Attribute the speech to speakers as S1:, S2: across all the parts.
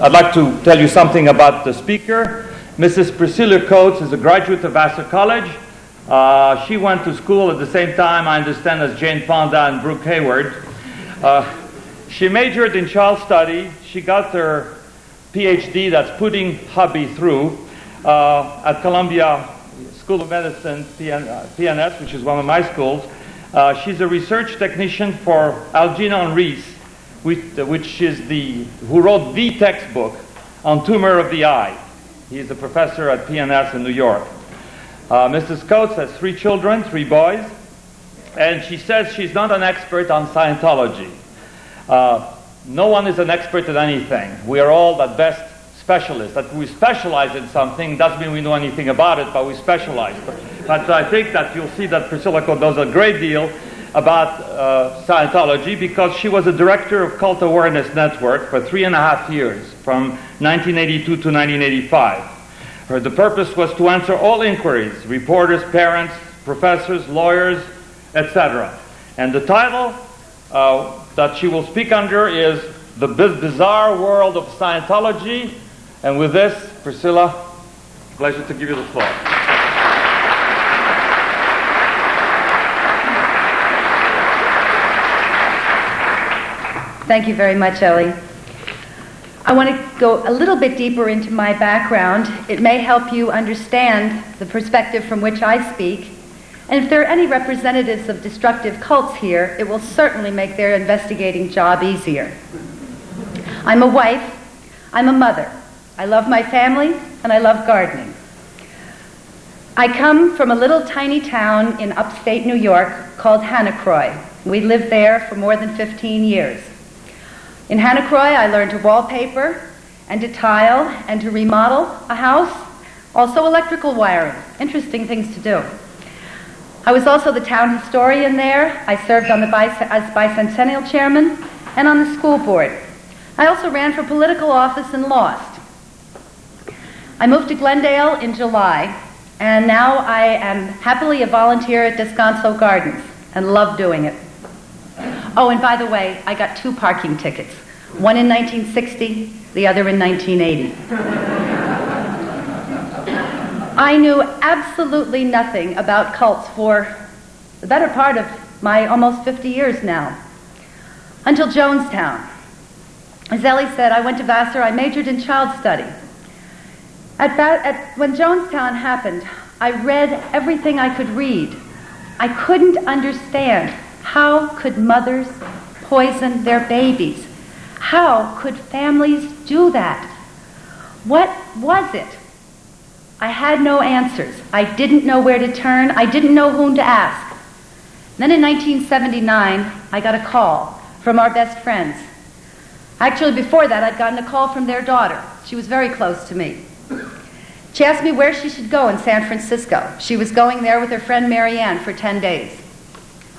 S1: I'd like to tell you something about the speaker. Mrs. Priscilla Coates is a graduate of Vassar College. She went to school at the same time, I understand, as Jane Fonda and Brooke Hayward. She majored in child study. She got her PhD, that's putting hubby through, at Columbia School of Medicine, PNS, which is one of my schools. She's a research technician for Algernon Rees, who wrote the textbook on tumor of the eye. He's a professor at PNS in New York. Mrs. Coates has 3 children, 3 boys, and she says she's not an expert on Scientology. No one is an expert at anything. We are all at best specialists. That we specialize in something doesn't mean we know anything about it, but we specialize. But I think that you'll see that Priscilla Coates knows a great deal about Scientology, because she was a director of Cult Awareness Network for 3.5 years, from 1982 to 1985. The purpose was to answer all inquiries, reporters, parents, professors, lawyers, etc. And the title that she will speak under is The Bizarre World of Scientology. And with this, Priscilla, pleasure to give you the floor.
S2: Thank you very much, Ellie. I want to go a little bit deeper into my background. It may help you understand the perspective from which I speak. And if there are any representatives of destructive cults here, it will certainly make their investigating job easier. I'm a wife. I'm a mother. I love my family, and I love gardening. I come from a little tiny town in upstate New York called Hannacroy. We lived there for more than 15 years. In Hannacroy, I learned to wallpaper and to tile and to remodel a house, also electrical wiring. Interesting things to do. I was also the town historian there. I served on as bicentennial chairman and on the school board. I also ran for political office and lost. I moved to Glendale in July, and now I am happily a volunteer at Descanso Gardens and love doing it. Oh, and by the way, I got 2 parking tickets. One in 1960, the other in 1980. I knew absolutely nothing about cults for the better part of my almost 50 years now, until Jonestown. As Ellie said, I went to Vassar. I majored in child study. When Jonestown happened, I read everything I could read. I couldn't understand. How could mothers poison their babies? How could families do that? What was it? I had no answers. I didn't know where to turn. I didn't know whom to ask. Then in 1979, I got a call from our best friends. Actually, before that, I'd gotten a call from their daughter. She was very close to me. She asked me where she should go in San Francisco. She was going there with her friend Marianne for 10 days.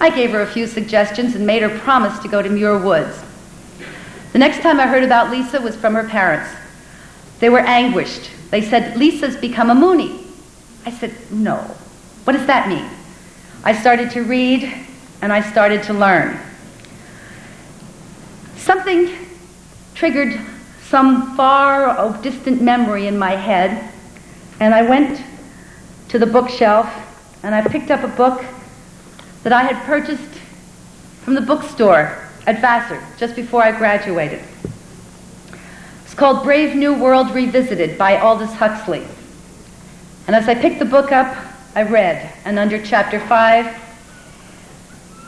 S2: I gave her a few suggestions and made her promise to go to Muir Woods. The next time I heard about Lisa was from her parents. They were anguished. They said, Lisa's become a Moonie. I said, no. What does that mean? I started to read, and I started to learn. Something triggered some far distant memory in my head, and I went to the bookshelf, and I picked up a book that I had purchased from the bookstore at Vassar just before I graduated. It's called Brave New World Revisited by Aldous Huxley. And as I picked the book up, I read, and under chapter 5,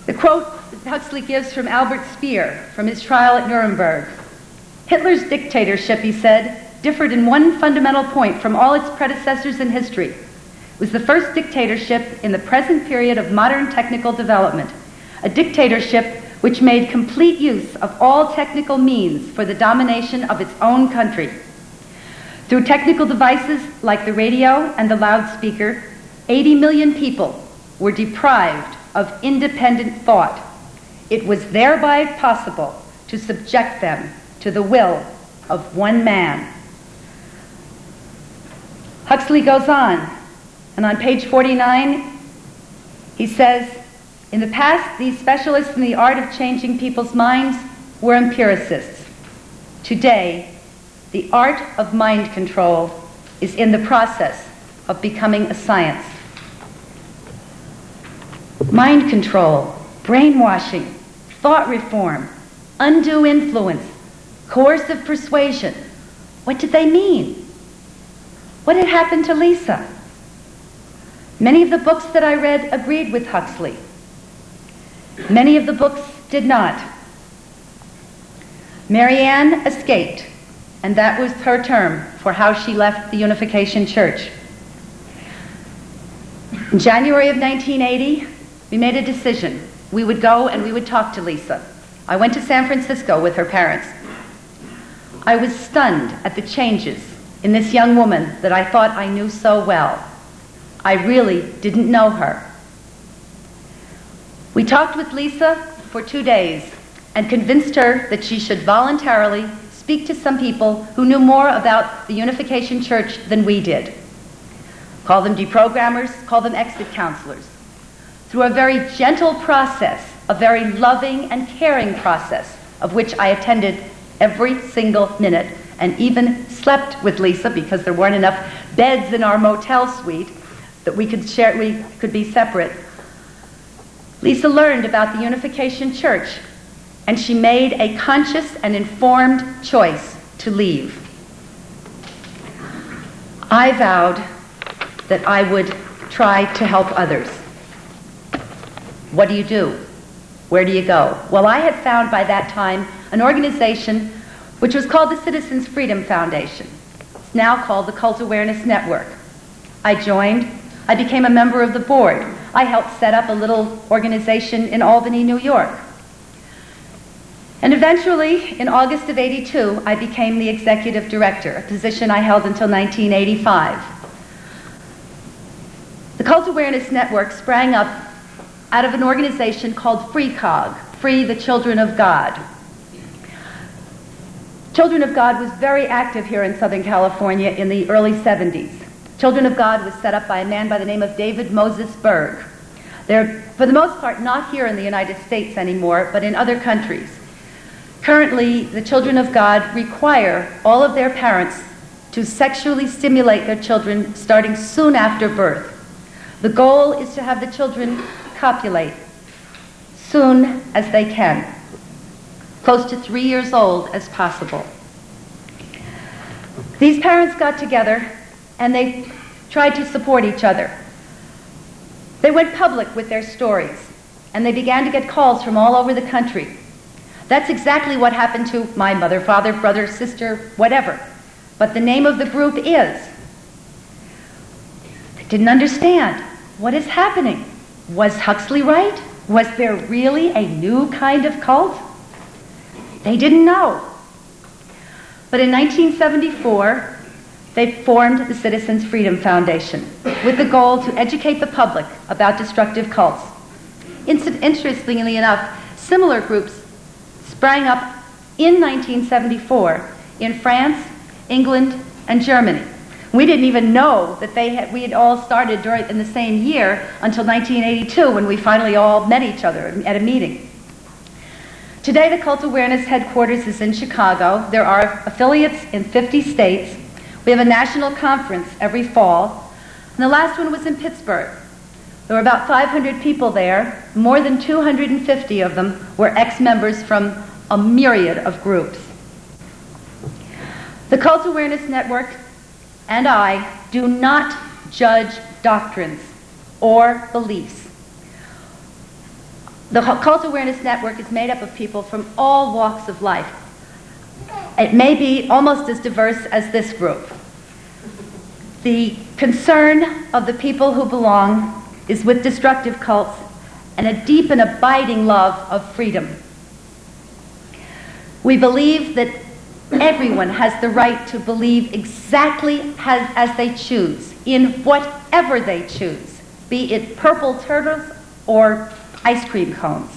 S2: the quote that Huxley gives from Albert Speer from his trial at Nuremberg. Hitler's dictatorship, he said, differed in one fundamental point from all its predecessors in history. It was the first dictatorship in the present period of modern technical development, a dictatorship which made complete use of all technical means for the domination of its own country. Through technical devices like the radio and the loudspeaker, 80 million people were deprived of independent thought. It was thereby possible to subject them to the will of one man. Huxley goes on, and on page 49, he says, in the past, these specialists in the art of changing people's minds were empiricists. Today, the art of mind control is in the process of becoming a science. Mind control, brainwashing, thought reform, undue influence, coercive persuasion. What did they mean? What had happened to Lisa? Many of the books that I read agreed with Huxley. Many of the books did not. Marianne escaped, and that was her term for how she left the Unification Church. In January of 1980, we made a decision. We would go and we would talk to Lisa. I went to San Francisco with her parents. I was stunned at the changes in this young woman that I thought I knew so well. I really didn't know her. We talked with Lisa for 2 days and convinced her that she should voluntarily speak to some people who knew more about the Unification Church than we did. Call them deprogrammers, call them exit counselors. Through a very gentle process, a very loving and caring process, of which I attended every single minute and even slept with Lisa because there weren't enough beds in our motel suite that we could share, we could be separate. Lisa learned about the Unification Church, and she made a conscious and informed choice to leave. I vowed that I would try to help others. What do you do? Where do you go? Well, I had found by that time an organization which was called the Citizens Freedom Foundation. It's now called the Cult Awareness Network. I joined. I became a member of the board. I helped set up a little organization in Albany, New York. And eventually, in August of '82, I became the executive director, a position I held until 1985. The Cult Awareness Network sprang up out of an organization called FreeCog, Free the Children of God. Children of God was very active here in Southern California in the early 70s. Children of God was set up by a man by the name of David Moses Berg. They're, for the most part, not here in the United States anymore, but in other countries. Currently, the Children of God require all of their parents to sexually stimulate their children starting soon after birth. The goal is to have the children copulate soon as they can, close to 3 years old as possible. These parents got together and they tried to support each other. They went public with their stories, and they began to get calls from all over the country. That's exactly what happened to my mother, father, brother, sister, whatever. But the name of the group is. They didn't understand. What is happening? Was Huxley right? Was there really a new kind of cult? They didn't know. But in 1974, they formed the Citizens Freedom Foundation with the goal to educate the public about destructive cults. Interestingly enough, similar groups sprang up in 1974 in France, England, and Germany. We didn't even know that we had all started in the same year until 1982, when we finally all met each other at a meeting. Today, the Cult Awareness headquarters is in Chicago. There are affiliates in 50 states. We have a national conference every fall, and the last one was in Pittsburgh. There were about 500 people there. More than 250 of them were ex-members from a myriad of groups. The Cult Awareness Network and I do not judge doctrines or beliefs. The Cult Awareness Network is made up of people from all walks of life. It may be almost as diverse as this group. The concern of the people who belong is with destructive cults and a deep and abiding love of freedom. We believe that everyone has the right to believe exactly as they choose, in whatever they choose, be it purple turtles or ice cream cones.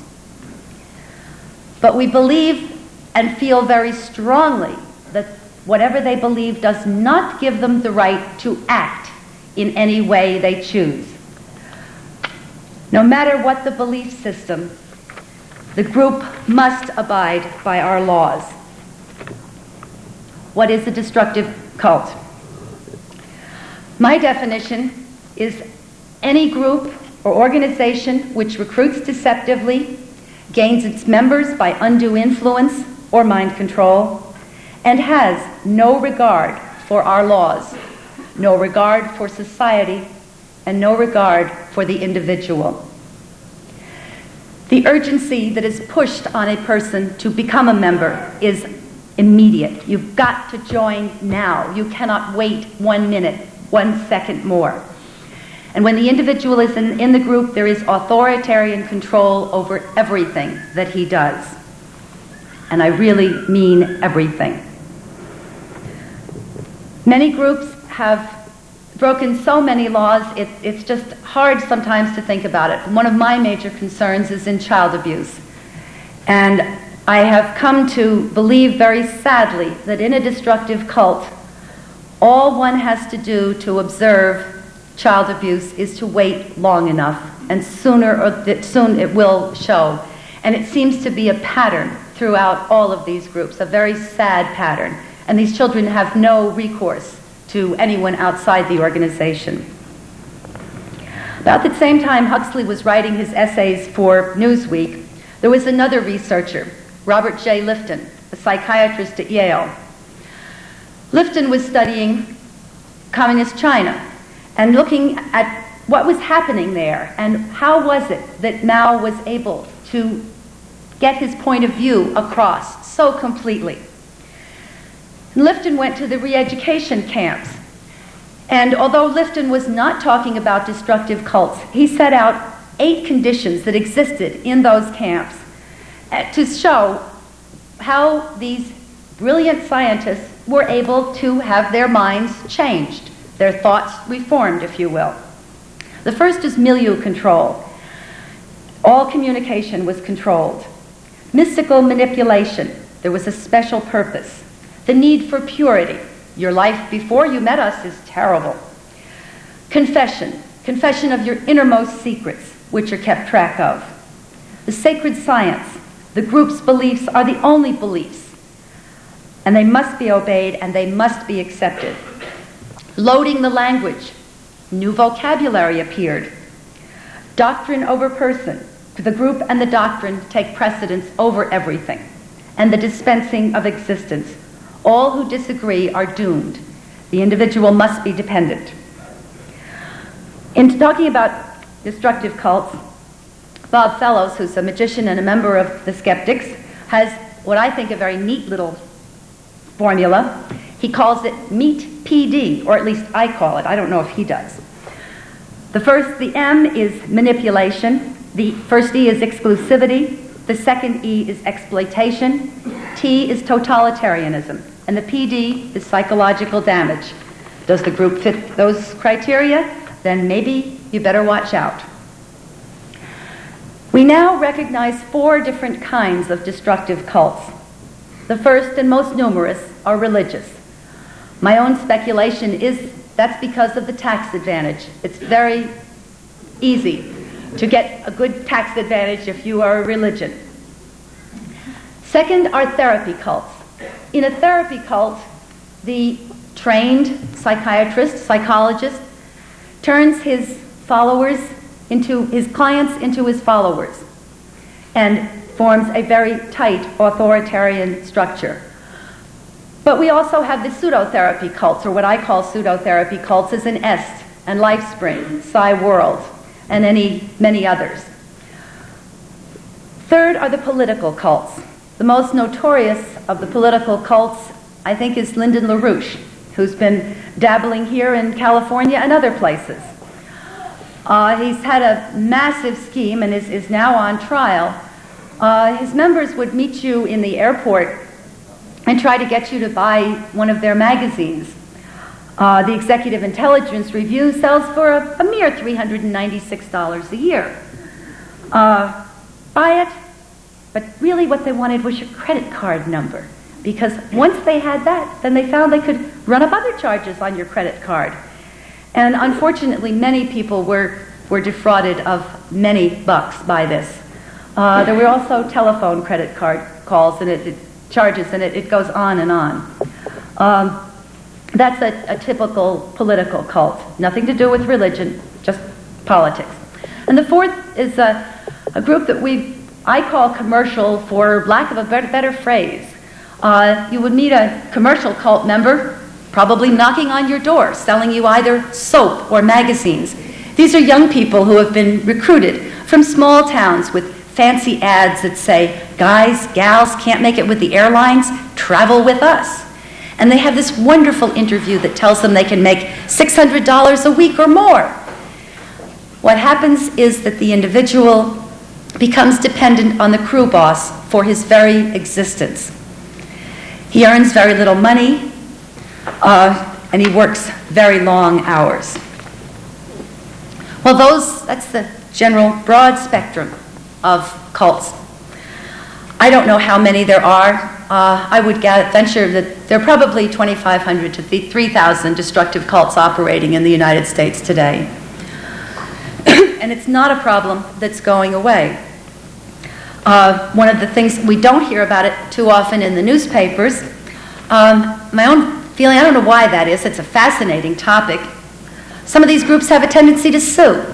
S2: But we believe and feel very strongly that whatever they believe does not give them the right to act in any way they choose. No matter what the belief system, the group must abide by our laws. what is a destructive cult? My definition is any group or organization which recruits deceptively, gains its members by undue influence or mind control, and has no regard for our laws, no regard for society, and no regard for the individual. The urgency that is pushed on a person to become a member is immediate. You've got to join now. You cannot wait 1 minute, 1 second more. And when the individual is in the group, there is authoritarian control over everything that he does. And I really mean everything. Many groups have broken so many laws, it's just hard sometimes to think about it. One of my major concerns is in child abuse. And I have come to believe very sadly that in a destructive cult, all one has to do to observe child abuse is to wait long enough, and soon it will show. And it seems to be a pattern throughout all of these groups, a very sad pattern. And these children have no recourse to anyone outside the organization. About the same time Huxley was writing his essays for Newsweek, there was another researcher, Robert J. Lifton, a psychiatrist at Yale. Lifton was studying communist China and looking at what was happening there and how was it that Mao was able to get his point of view across so completely. Lifton went to the re-education camps, and although Lifton was not talking about destructive cults, he set out 8 conditions that existed in those camps to show how these brilliant scientists were able to have their minds changed, their thoughts reformed, if you will. The first is milieu control. All communication was controlled. Mystical manipulation. There was a special purpose. The need for purity. Your life before you met us is terrible. Confession. Confession of your innermost secrets, which are kept track of. The sacred science. The group's beliefs are the only beliefs, and they must be obeyed and they must be accepted. Loading the language. New vocabulary appeared. Doctrine over person. The group and the doctrine take precedence over everything. And the dispensing of existence. All who disagree are doomed. The individual must be dependent. In talking about destructive cults, Bob Fellows, who's a magician and a member of the Skeptics, has what I think a very neat little formula. He calls it MEET PD, or at least I call it. I don't know if he does. The M is manipulation. The first E is exclusivity. The second E is exploitation. T is totalitarianism. And the PD is psychological damage. Does the group fit those criteria? Then maybe you better watch out. We now recognize 4 different kinds of destructive cults. The first and most numerous are religious. My own speculation is that's because of the tax advantage. It's very easy to get a good tax advantage if you are a religion. Second are therapy cults. In a therapy cult, the trained psychiatrist, psychologist, turns his followers into his clients into his followers and forms a very tight authoritarian structure. But we also have the pseudotherapy cults, or what I call pseudotherapy cults, as an EST and LifeSpring, Psy World, and many others. Third are the political cults. The most notorious of the political cults, I think, is Lyndon LaRouche, who's been dabbling here in California and other places. He's had a massive scheme and is now on trial. His members would meet you in the airport and try to get you to buy one of their magazines. The Executive Intelligence Review sells for a mere $396 a year. Buy it, but really what they wanted was your credit card number, because once they had that, then they found they could run up other charges on your credit card. And unfortunately, many people were defrauded of many bucks by this. There were also telephone credit card calls, and it charges, and it goes on and on. That's a typical political cult. Nothing to do with religion, just politics. And the fourth is a group that I call commercial, for lack of a better phrase. You would meet a commercial cult member, probably knocking on your door, selling you either soap or magazines. These are young people who have been recruited from small towns with fancy ads that say, guys, gals, can't make it with the airlines, travel with us. And they have this wonderful interview that tells them they can make $600 a week or more. What happens is that the individual becomes dependent on the crew boss for his very existence. He earns very little money, and he works very long hours. Well, that's the general broad spectrum of cults. I don't know how many there are. I would venture that there are probably 2,500 to 3,000 destructive cults operating in the United States today. And it's not a problem that's going away. One of the things we don't hear about it too often in the newspapers, my own feeling, I don't know why that is, it's a fascinating topic. Some of these groups have a tendency to sue.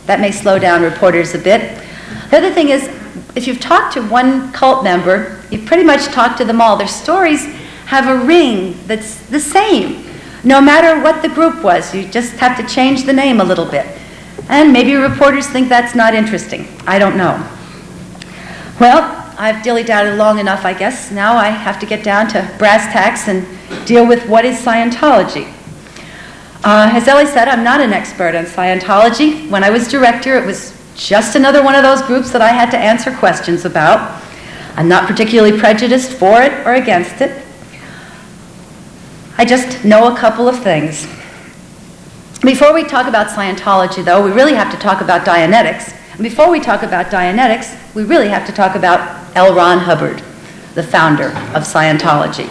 S2: That may slow down reporters a bit. The other thing is, if you've talked to one cult member, you've pretty much talked to them all. Their stories have a ring that's the same, no matter what the group was. You just have to change the name a little bit. And maybe reporters think that's not interesting. I don't know. Well, I've dilly-dallied long enough, I guess. Now I have to get down to brass tacks and deal with what is Scientology. As Ellie said, I'm not an expert on Scientology. When I was director, it was just another one of those groups that I had to answer questions about. I'm not particularly prejudiced for it or against it. I just know a couple of things. Before we talk about Scientology, though, we really have to talk about Dianetics. And before we talk about Dianetics, we really have to talk about L. Ron Hubbard, the founder of Scientology.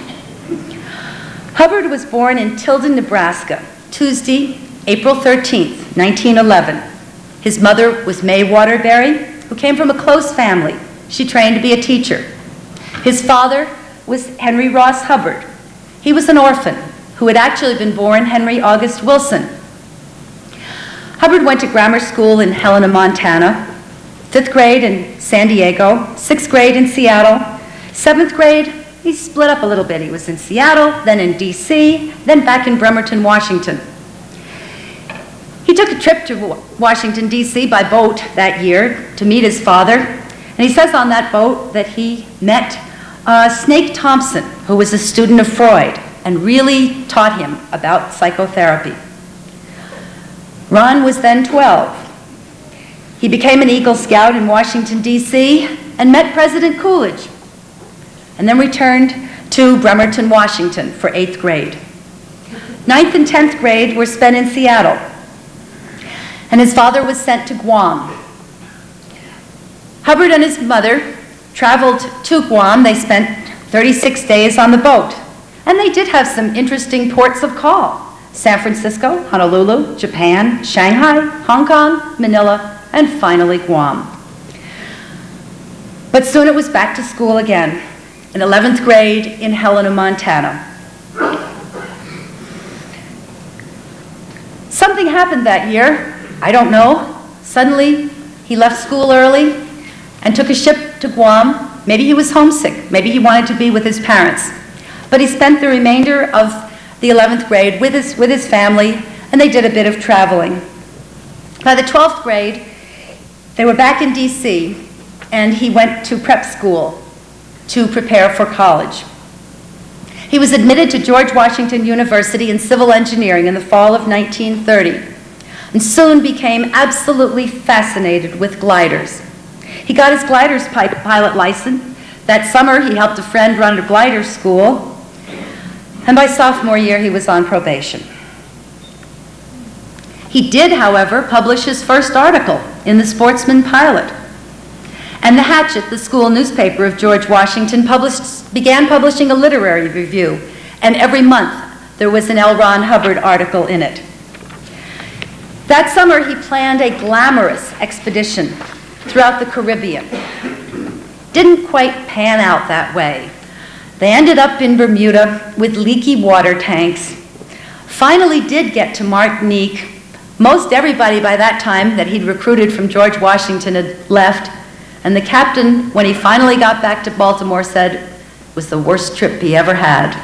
S2: Hubbard was born in Tilden, Nebraska, Tuesday, April 13th, 1911. His mother was May Waterbury, who came from a close family. She trained to be a teacher. His father was Henry Ross Hubbard. He was an orphan who had actually been born Henry August Wilson. Hubbard went to grammar school in Helena, Montana, 5th grade in San Diego, 6th grade in Seattle. 7th grade, he split up a little bit. He was in Seattle, then in D.C., then back in Bremerton, Washington. He took a trip to Washington, D.C. by boat that year to meet his father. And he says on that boat that he met Snake Thompson, who was a student of Freud, and really taught him about psychotherapy. Ron was then 12. He became an Eagle Scout in Washington, D.C., and met President Coolidge, and then returned to Bremerton, Washington for 8th grade. 9th and 10th grade were spent in Seattle, and his father was sent to Guam. Hubbard and his mother traveled to Guam. They spent 36 days on the boat, and they did have some interesting ports of call: San Francisco, Honolulu, Japan, Shanghai, Hong Kong, Manila, and finally Guam. But soon it was back to school again, in 11th grade in Helena, Montana. Something happened that year. I don't know. Suddenly, he left school early and took a ship to Guam. Maybe he was homesick. Maybe he wanted to be with his parents. But he spent the remainder of the 11th grade with his family, and they did a bit of traveling. By the 12th grade, they were back in D.C., and he went to prep school to prepare for college. He was admitted to George Washington University in civil engineering in the fall of 1930, and soon became absolutely fascinated with gliders. He got his glider's pilot license. That summer, he helped a friend run a glider school, and by sophomore year, he was on probation. He did, however, publish his first article in the Sportsman Pilot. And the Hatchet, the school newspaper of George Washington, began publishing a literary review, and every month there was an L. Ron Hubbard article in it. That summer, he planned a glamorous expedition throughout the Caribbean. Didn't quite pan out that way. They ended up in Bermuda with leaky water tanks. Finally did get to Martinique. Most everybody by that time that he'd recruited from George Washington had left, and the captain, when he finally got back to Baltimore, said it was the worst trip he ever had.